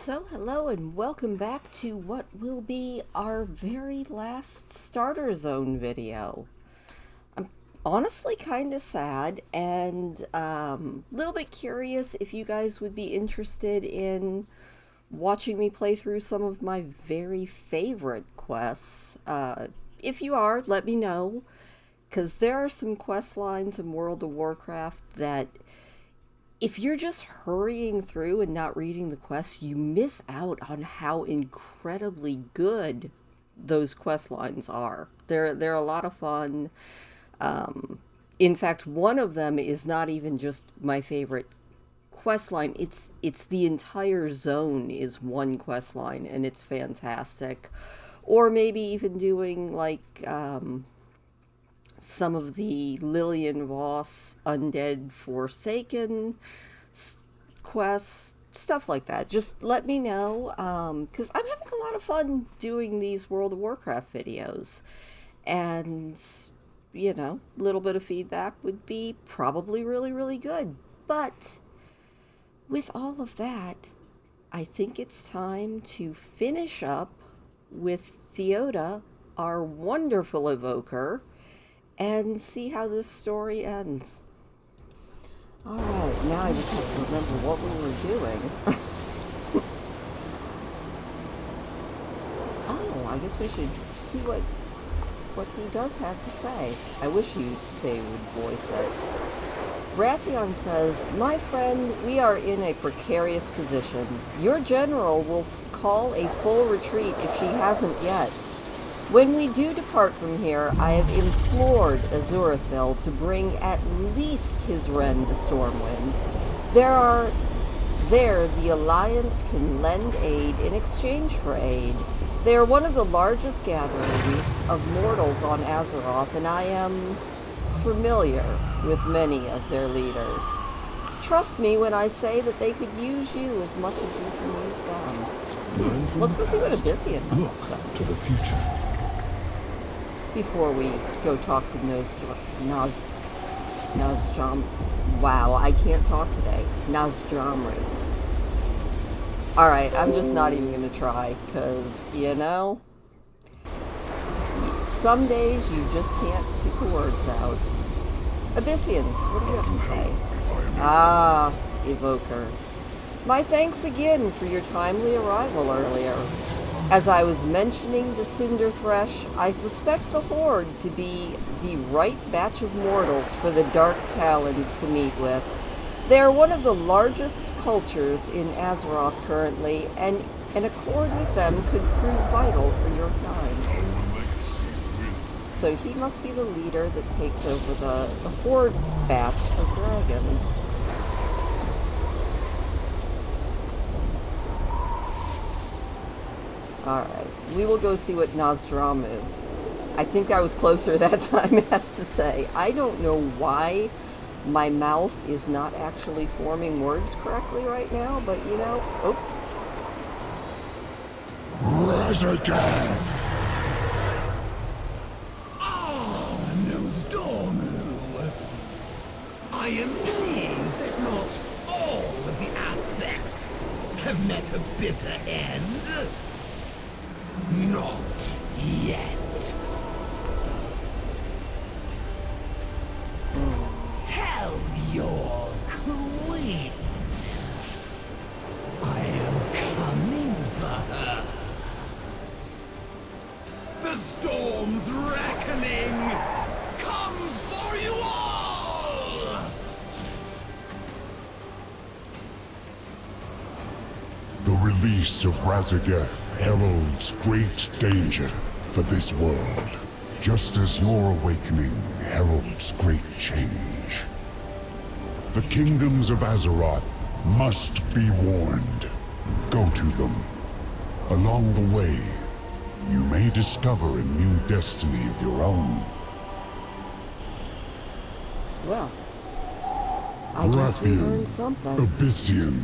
So, hello and welcome back to what will be our very last Starter Zone video. I'm honestly kind of sad and a little bit curious if you guys would be interested in watching me play through some of my very favorite quests. If you are, let me know, because there are some quest lines in World of Warcraft that if you're just hurrying through and not reading the quests, you miss out on how incredibly good those quest lines are. They're a lot of fun. In fact, one of them is not even just my favorite quest line. It's the entire zone is one quest line, and it's fantastic. Or maybe even doing like some of the Lillian Voss Undead Forsaken quests, stuff like that. Just let me know, because I'm having a lot of fun doing these World of Warcraft videos. And, you know, a little bit of feedback would be probably really, really good. But with all of that, I think it's time to finish up with Theoda, our wonderful evoker, and see how this story ends. Alright, now I just have to remember what we were doing. Oh, I guess we should see what he does have to say. I wish they would voice it. Dracthyr says, "My friend, we are in a precarious position. Your general will call a full retreat if she hasn't yet. When we do depart from here, I have implored Azurathil to bring at least his Wren to Stormwind. There, the Alliance can lend aid in exchange for aid. They are one of the largest gatherings of mortals on Azeroth, and I am familiar with many of their leaders. Trust me when I say that they could use you as much as you can use them." Let's go see what Abyssian has to say. To the future. Before we go talk to Nazjam. Wow, I can't talk today. Nazjamri. Alright, I'm just not even going to try, because, you know, some days you just can't get the words out. Abyssian, what do you have to say? Ah, Evoker. My thanks again for your timely arrival earlier. As I was mentioning to Cinder Thresh, I suspect the Horde to be the right batch of mortals for the Dark Talons to meet with. They are one of the largest cultures in Azeroth currently, and an accord with them could prove vital for your kind. So he must be the leader that takes over the Horde batch of dragons. Alright, we will go see what Nazdramu, I think I was closer that time, has to say. I don't know why my mouth is not actually forming words correctly right now, but you know, Rise again! Stormu. I am pleased that not all of the aspects have met a bitter end. Not yet. Tell your queen I am coming for her. The storm's reckoning comes for you all! The release of Razageth heralds great danger for this world, just as your awakening heralds great change. The kingdoms of Azeroth must be warned. Go to them. Along the way, you may discover a new destiny of your own. well, I guess we learned Dracthyr, something. Abyssian,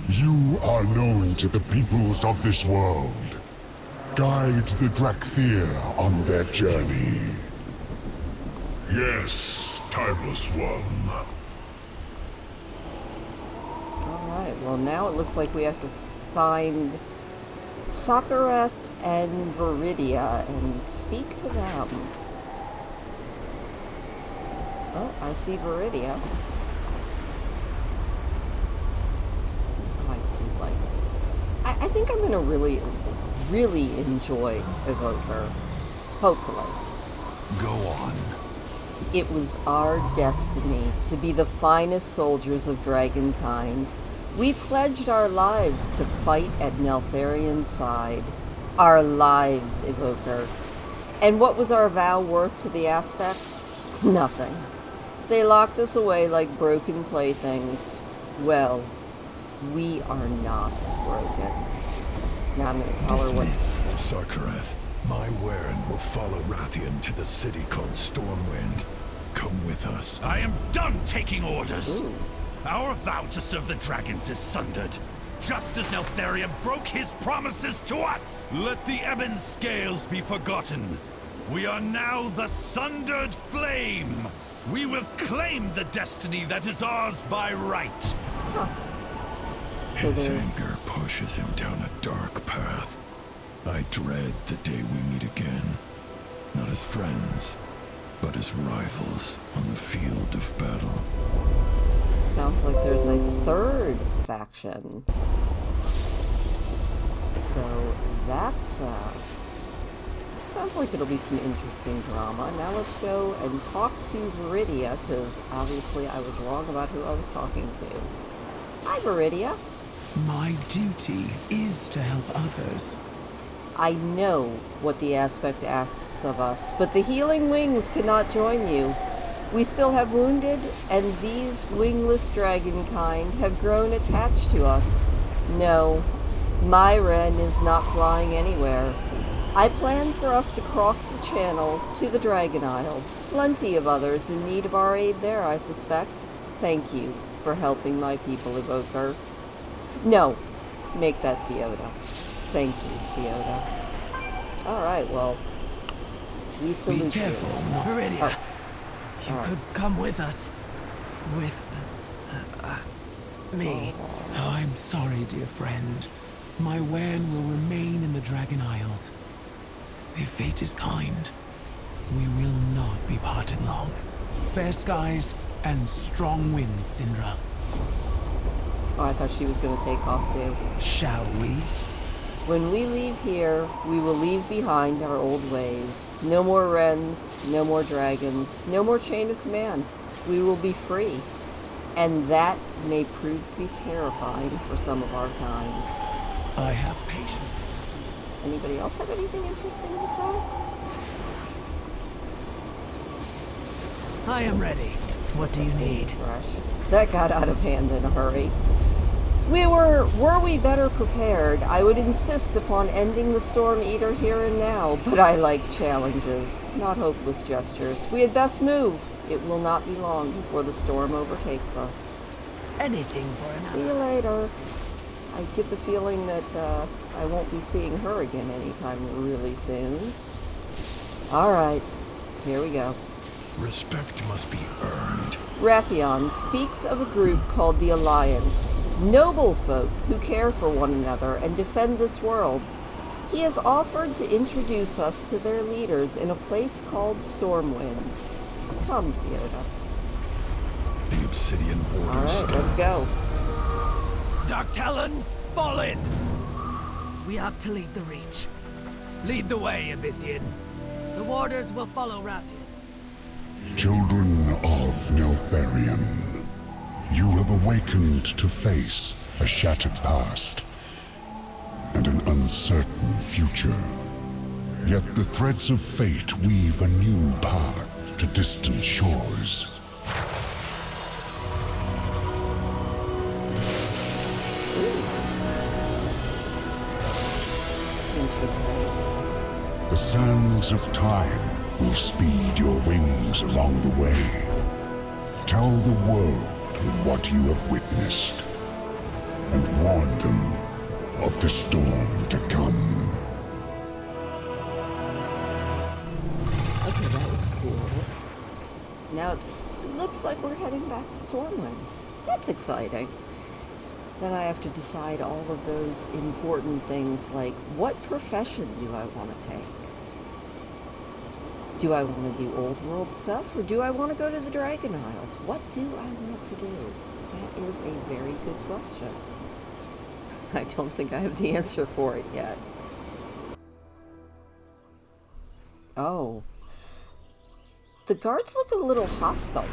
you are known to the peoples of this world. Guide the Dracthyr on their journey. Yes, timeless one. Alright, well now it looks like we have to find Sakureth and Viridia and speak to them. Oh, I see Viridia. Oh, I do like it. I think I'm going to really enjoy Evoker. Hopefully. Go on. It was our destiny to be the finest soldiers of dragonkind. We pledged our lives to fight at Neltharion's side. Our lives, Evoker. And what was our vow worth to the Aspects? Nothing. They locked us away like broken playthings. Well, we are not broken. Now I'm going to tell her what... Dismissed, Sakureth. My Wern will follow Rathian to the city called Stormwind. Come with us. I am done taking orders. Ooh. Our vow to serve the dragons is sundered, just as Neltharion broke his promises to us. Let the ebon scales be forgotten. We are now the sundered flame. We will claim the destiny that is ours by right. So His there's... anger pushes him down a dark path. I dread the day we meet again. Not as friends, but as rivals on the field of battle. Sounds like there's a third faction. So that's sounds like it'll be some interesting drama. Now let's go and talk to Viridia, because obviously I was wrong about who I was talking to. Hi, Viridia. My duty is to help others. I know what the Aspect asks of us, but the Healing Wings cannot join you. We still have wounded, and these wingless dragonkind have grown attached to us. No, my Wren is not flying anywhere. I plan for us to cross the channel to the Dragon Isles. Plenty of others in need of our aid there, I suspect. Thank you for helping my people, Evoker. No, make that Theoda. Thank you, Theoda. Alright, well, we salute you. Be careful, Viridia. You Alright. could come with us. With... me. Oh, I'm sorry, dear friend. My Wern will remain in the Dragon Isles. Their fate is kind. We will not be parted long. Fair skies and strong winds, Syndra. Oh, I thought she was going to take off too. Shall we? When we leave here, we will leave behind our old ways. No more wrens, no more dragons, no more chain of command. We will be free. And that may prove to be terrifying for some of our kind. I have patience. Anybody else have anything interesting to say? I am ready. What do you need? Fresh. That got out of hand in a hurry. Were we better prepared, I would insist upon ending the Storm Eater here and now, but I like challenges, not hopeless gestures. We had best move. It will not be long before the storm overtakes us. Anything for another. See you later. I get the feeling that I won't be seeing her again anytime really soon. Alright, here we go. Respect must be earned. Rathian speaks of a group called the Alliance, noble folk who care for one another and defend this world. He has offered to introduce us to their leaders in a place called Stormwind. Come, Theoda. The obsidian borders. Alright, let's go. Dark Talons, fall in! We have to leave the Reach. Lead the way, Abyssian. The warders will follow Rathian. Children of Neltharion, you have awakened to face a shattered past and an uncertain future. Yet the threads of fate weave a new path to distant shores. Interesting. The sands of time will speed your wings along the way. Tell the world of what you have witnessed, and warn them of the storm to come. Okay, that was cool. Now looks like we're heading back to Stormwind. That's exciting. then I have to decide all of those important things like, what profession do I want to take? Do I want to do old world stuff, or do I want to go to the Dragon Isles? What do I want to do? That is a very good question. I don't think I have the answer for it yet. Oh. The guards look a little hostile.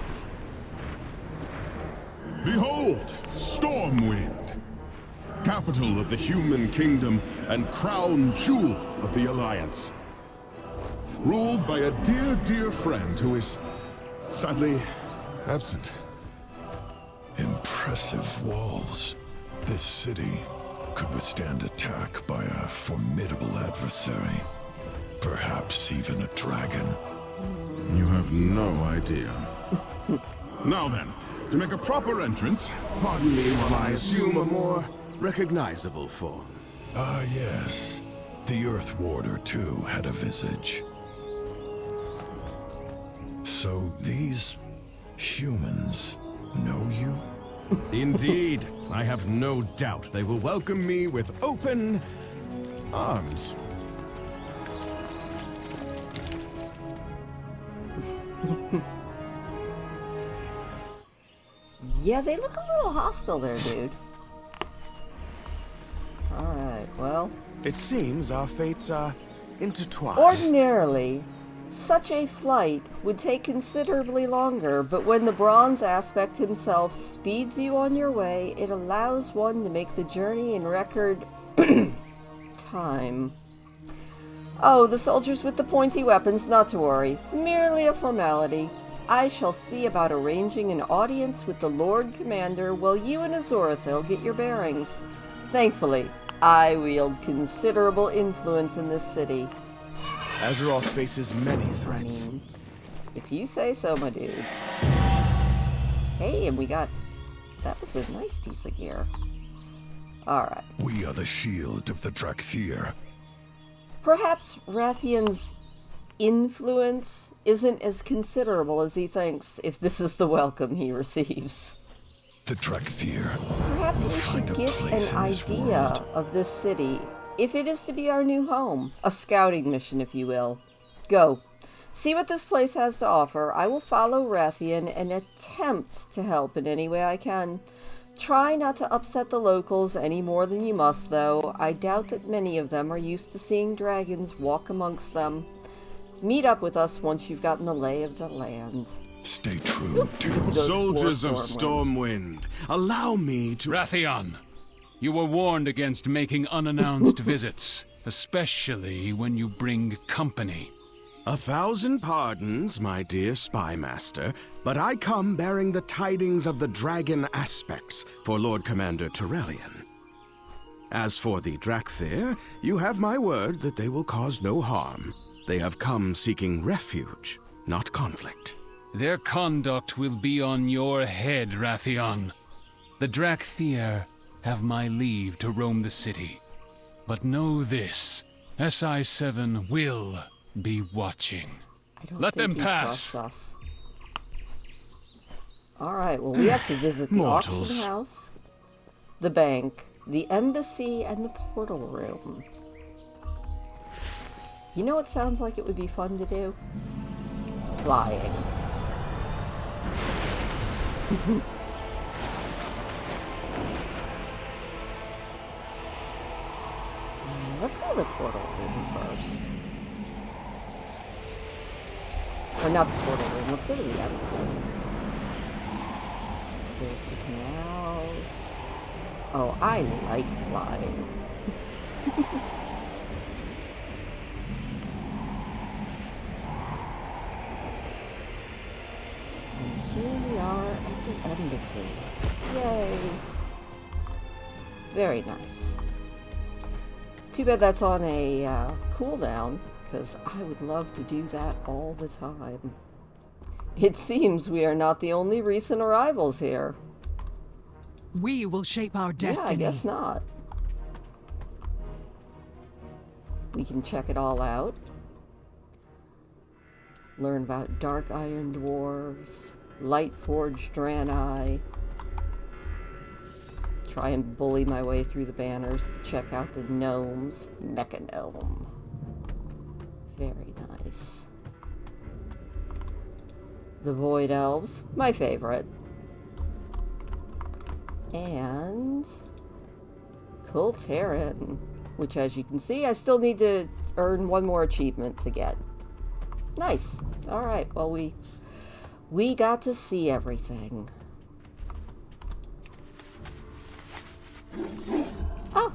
Behold, Stormwind, capital of the human kingdom and crown jewel of the Alliance. Ruled by a dear, dear friend who is sadly absent. Impressive walls. This city could withstand attack by a formidable adversary. Perhaps even a dragon. You have no idea. Now then, to make a proper entrance, pardon me while I assume a more recognizable form. Ah, yes. The Earth Warder, too, had a visage. So these humans know you? Indeed. I have no doubt they will welcome me with open arms. Yeah, they look a little hostile there, dude. Alright, well. It seems our fates are intertwined. Ordinarily, such a flight would take considerably longer, but when the bronze aspect himself speeds you on your way, it allows one to make the journey in record time. Oh, the soldiers with the pointy weapons, not to worry. Merely a formality. I shall see about arranging an audience with the Lord Commander while you and Azurathil get your bearings. Thankfully, I wield considerable influence in this city. Azeroth faces many threats. If you say so, my dude. Hey, and we got... That was a nice piece of gear. Alright. We are the shield of the Dracthyr. Perhaps Rathian's influence isn't as considerable as he thinks if this is the welcome he receives. The Dracthyr. Perhaps we find should a get place an in this idea world. of this city, if it is to be our new home. A scouting mission, if you will. Go. See what this place has to offer. I will follow Rathian and attempt to help in any way I can. Try not to upset the locals any more than you must, though. I doubt that many of them are used to seeing dragons walk amongst them. Meet up with us once you've gotten the lay of the land. Stay true to Soldiers of Stormwind, allow me to... Rathian, you were warned against making unannounced visits, especially when you bring company. 1,000 pardons, my dear spy master, but I come bearing the tidings of the dragon aspects for Lord Commander Turellian. As for the Dracthyr, you have my word that they will cause no harm. They have come seeking refuge, not conflict. Their conduct will be on your head, Rathian. The Dracthyr have my leave to roam the city. But know this, SI-7 will be watching. I don't Let think them he pass. trusts us. Alright, well, we have to visit the Mortals. auction house, the bank, the embassy, and the portal room. You know what sounds like it would be fun to do? Flying. Let's go to the portal room first. Or not the portal room, let's go to the embassy. There's the canals. Oh, I like flying. And here we are at the embassy. Yay! Very nice. Too bad that's on a cooldown, because I would love to do that all the time. It seems we are not the only recent arrivals here. We will shape our Yeah, I destiny. guess not. We can check it all out. Learn about Dark Iron Dwarves, Light Forged Draenei, try and bully my way through the banners to check out the gnomes. Mecha gnome. Very nice. The Void Elves, my favorite. And Kultarin, which, as you can see, I still need to earn one more achievement to get. Nice. Alright, well, we got to see everything. Oh!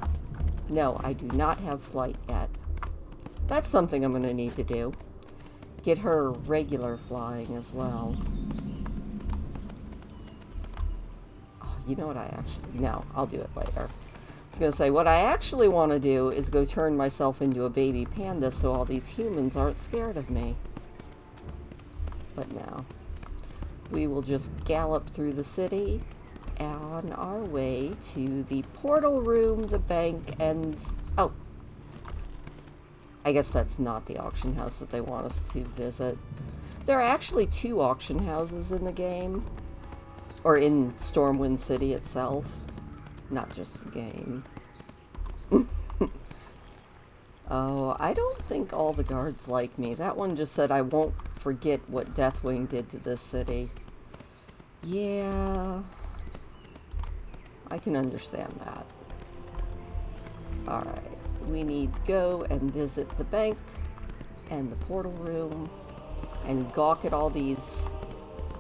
No, I do not have flight yet. That's something I'm going to need to do. Get her regular flying as well. Oh, you know what I actually... No, I'll do it later. I was going to say, what I actually want to do is go turn myself into a baby panda so all these humans aren't scared of me. But no. We will just gallop through the city on our way to the portal room, the bank, and... Oh. I guess that's not the auction house that they want us to visit. There are actually 2 auction houses in the game. Or in Stormwind City itself. Not just the game. Oh, I don't think all the guards like me. That one just said I won't forget what Deathwing did to this city. Yeah... I can understand that. Alright. We need to go and visit the bank and the portal room and gawk at all these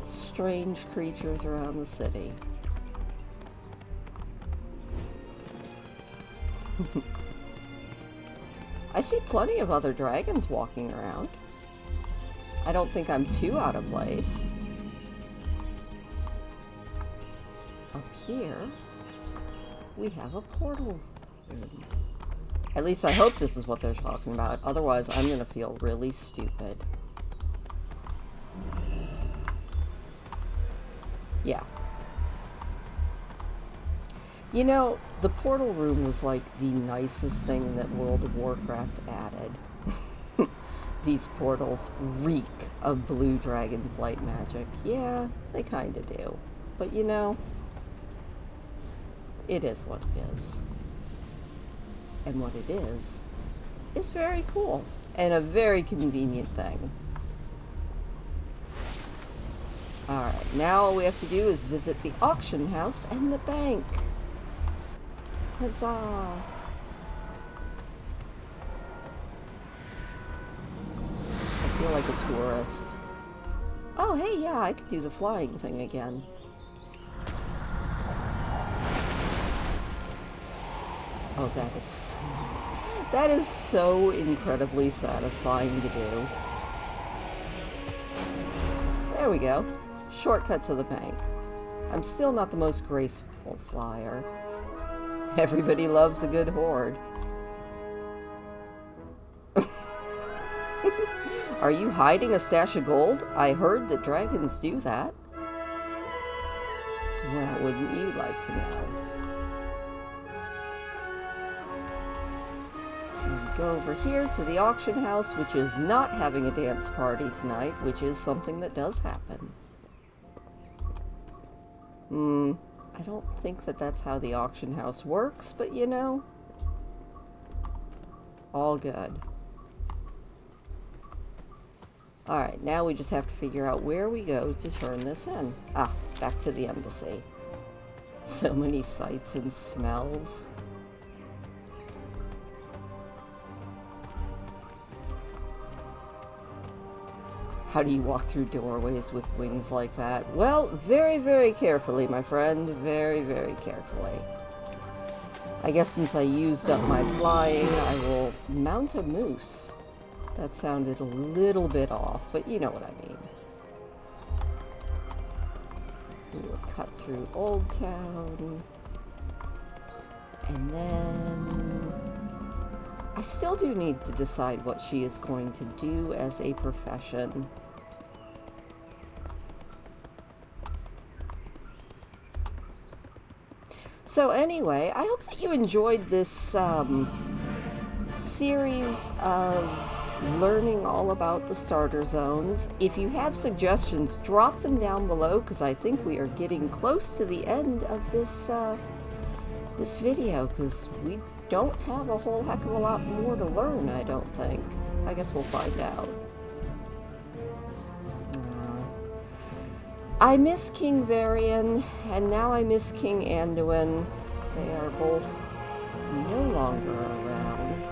strange creatures around the city. I see plenty of other dragons walking around. I don't think I'm too out of place. Up here, we have a portal room. At least I hope this is what they're talking about. Otherwise, I'm going to feel really stupid. Yeah. You know, the portal room was like the nicest thing that World of Warcraft added. These portals reek of blue dragon flight magic. Yeah, they kind of do. But you know, it is what it is. And what it is very cool and a very convenient thing. Alright, now all we have to do is visit the auction house and the bank. Huzzah! I feel like a tourist. Oh, hey, yeah, I could do the flying thing again. Oh, that is so incredibly satisfying to do. There we go. Shortcut to the bank. I'm still not the most graceful flyer. Everybody loves a good horde. Are you hiding a stash of gold? I heard that dragons do that. Well, wouldn't you like to know? Go over here to the auction house, which is not having a dance party tonight, which is something that does happen. I don't think that that's how the auction house works, but you know, all good. Alright, now we just have to figure out where we go to turn this in. Ah, back to the embassy. So many sights and smells. How do you walk through doorways with wings like that? Well, very, very carefully, my friend. Very, very carefully. I guess since I used up my flying, I will mount a moose. That sounded a little bit off, but you know what I mean. We will cut through Old Town. And then... I still do need to decide what she is going to do as a profession. So anyway, I hope that you enjoyed this series of learning all about the starter zones. If you have suggestions, drop them down below, because I think we are getting close to the end of this this video, because we don't have a whole heck of a lot more to learn, I don't think. I guess we'll find out. I miss King Varian, and now I miss King Anduin. They are both no longer around.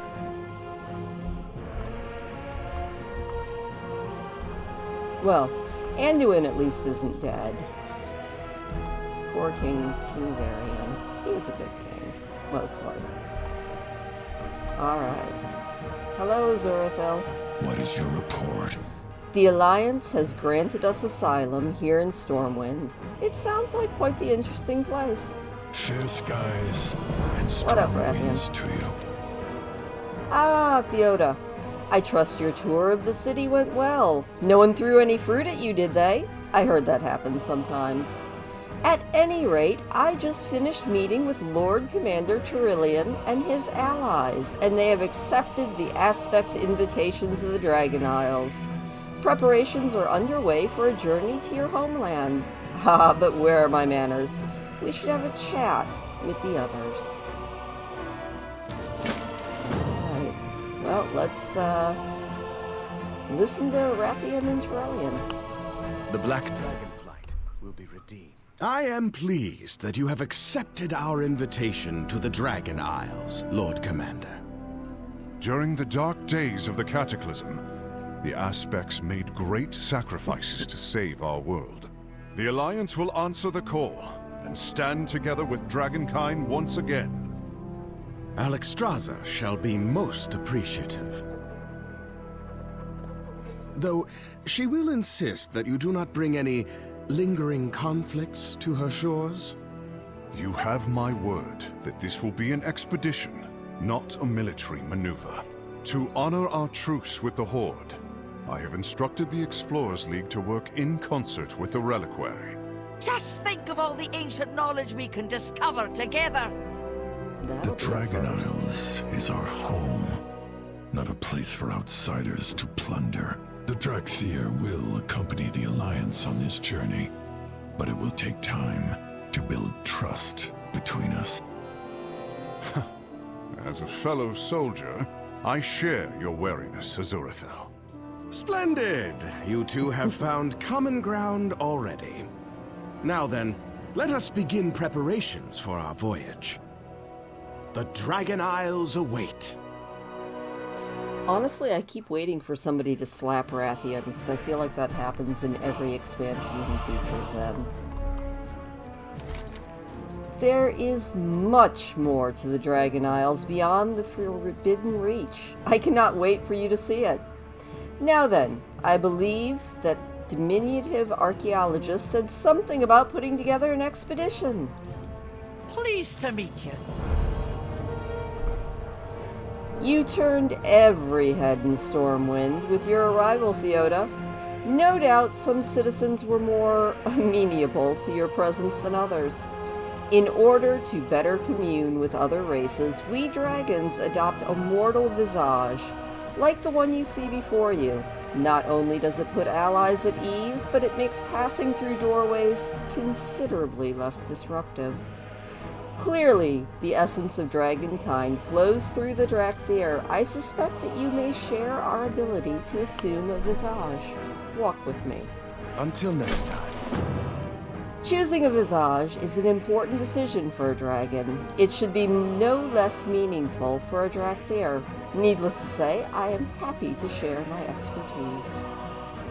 Well, Anduin at least isn't dead. Poor King Varian. He was a good king, mostly. Alright. Hello, Azurathil. What is your report? The Alliance has granted us asylum here in Stormwind. It sounds like quite the interesting place. Fair skies and What up, strong Rathian? winds to you. Ah, Theoda. I trust your tour of the city went well. No one threw any fruit at you, did they? I heard that happen sometimes. At any rate, I just finished meeting with Lord Commander Terillian and his allies, and they have accepted the Aspect's invitation to the Dragon Isles. Preparations are underway for a journey to your homeland. Haha, but where are my manners? We should have a chat with the others. Alright, well, let's listen to Rathian and Terillian. The Black Dragonflight will be redeemed. I am pleased that you have accepted our invitation to the Dragon Isles, Lord Commander. During the dark days of the Cataclysm, the Aspects made great sacrifices to save our world. The Alliance will answer the call and stand together with Dragonkind once again. Alexstrasza shall be most appreciative. Though she will insist that you do not bring any lingering conflicts to her shores. You have my word that this will be an expedition, not a military maneuver. To honor our truce with the Horde, I have instructed the Explorers League to work in concert with the Reliquary. Just think of all the ancient knowledge we can discover together. The Dragon Isles is our home, not a place for outsiders to plunder. The Dracthyr will accompany the Alliance on this journey, but it will take time to build trust between us. As a fellow soldier, I share your wariness, Azurathil. Splendid! You two have found common ground already. Now then, let us begin preparations for our voyage. The Dragon Isles await. Honestly, I keep waiting for somebody to slap Rathian, because I feel like that happens in every expansion he features in. There is much more to the Dragon Isles beyond the Forbidden Reach. I cannot wait for you to see it. Now then, I believe that diminutive archaeologists said something about putting together an expedition. Pleased to meet you. You turned every head in Stormwind with your arrival, Theoda. No doubt some citizens were more amenable to your presence than others. In order to better commune with other races, we dragons adopt a mortal visage, like the one you see before you. Not only does it put allies at ease, but it makes passing through doorways considerably less disruptive. Clearly, the essence of Dragonkind flows through the Dracthyr. I suspect that you may share our ability to assume a visage. Walk with me. Until next time. Choosing a visage is an important decision for a dragon. It should be no less meaningful for a Dracthyr. Needless to say, I am happy to share my expertise.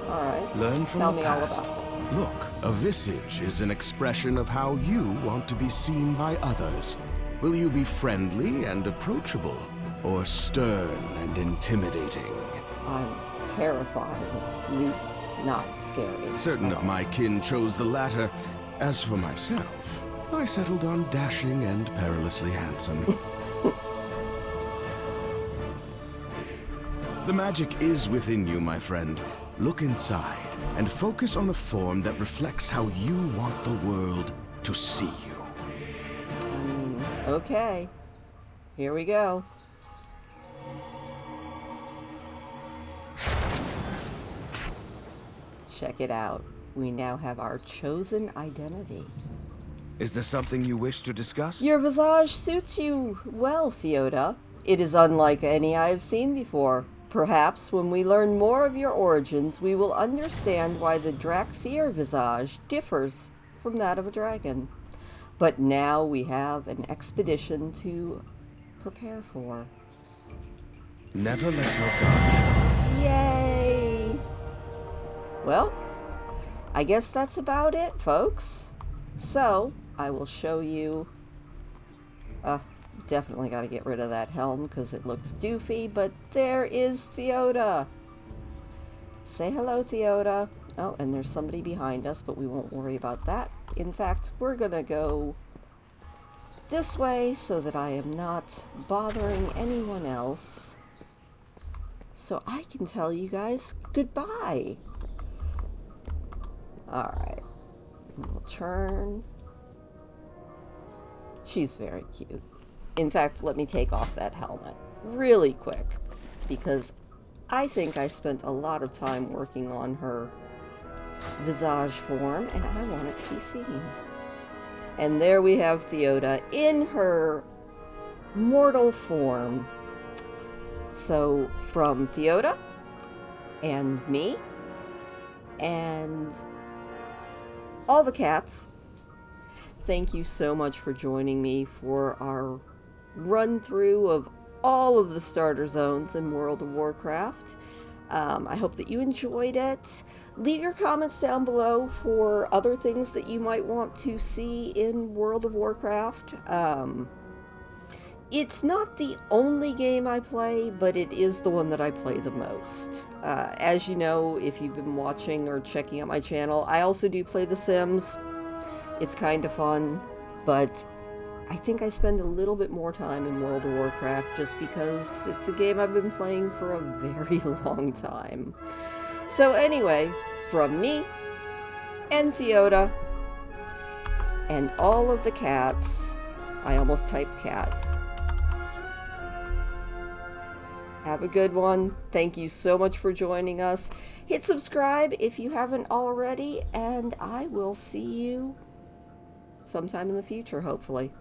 Alright, Learn from tell the me all past. about it. Look, a visage is an expression of how you want to be seen by others. Will you be friendly and approachable, or stern and intimidating? I'm terrifyingly not scary. Certain of my kin chose the latter. As for myself, I settled on dashing and perilously handsome. The magic is within you, my friend. Look inside and focus on a form that reflects how you want the world to see you. Okay. Here we go. Check it out. We now have our chosen identity. Is there something you wish to discuss? Your visage suits you well, Theoda. It is unlike any I have seen before. Perhaps when we learn more of your origins, we will understand why the Dracthyr visage differs from that of a dragon. But now we have an expedition to prepare for. Never let your guard down. Yay! Well, I guess that's about it, folks. So, I will show you... definitely got to get rid of that helm because it looks doofy, but there is Theoda. Say hello, Theoda. Oh, and there's somebody behind us, but we won't worry about that. In fact, we're going to go this way so that I am not bothering anyone else. So I can tell you guys goodbye. Alright. We'll turn. She's very cute. In fact, let me take off that helmet really quick, because I think I spent a lot of time working on her visage form, and I want it to be seen. And there we have Theoda in her mortal form. So, from Theoda, and me, and all the cats, thank you so much for joining me for our run-through of all of the starter zones in World of Warcraft. I hope that you enjoyed it. Leave your comments down below for other things that you might want to see in World of Warcraft. It's not the only game I play, but it is the one that I play the most. As you know, if you've been watching or checking out my channel, I also do play The Sims. It's kind of fun, but I think I spend a little bit more time in World of Warcraft just because it's a game I've been playing for a very long time. So anyway, from me and Theoda and all of the cats, I almost typed cat. Have a good one. Thank you so much for joining us. Hit subscribe if you haven't already, and I will see you sometime in the future, hopefully.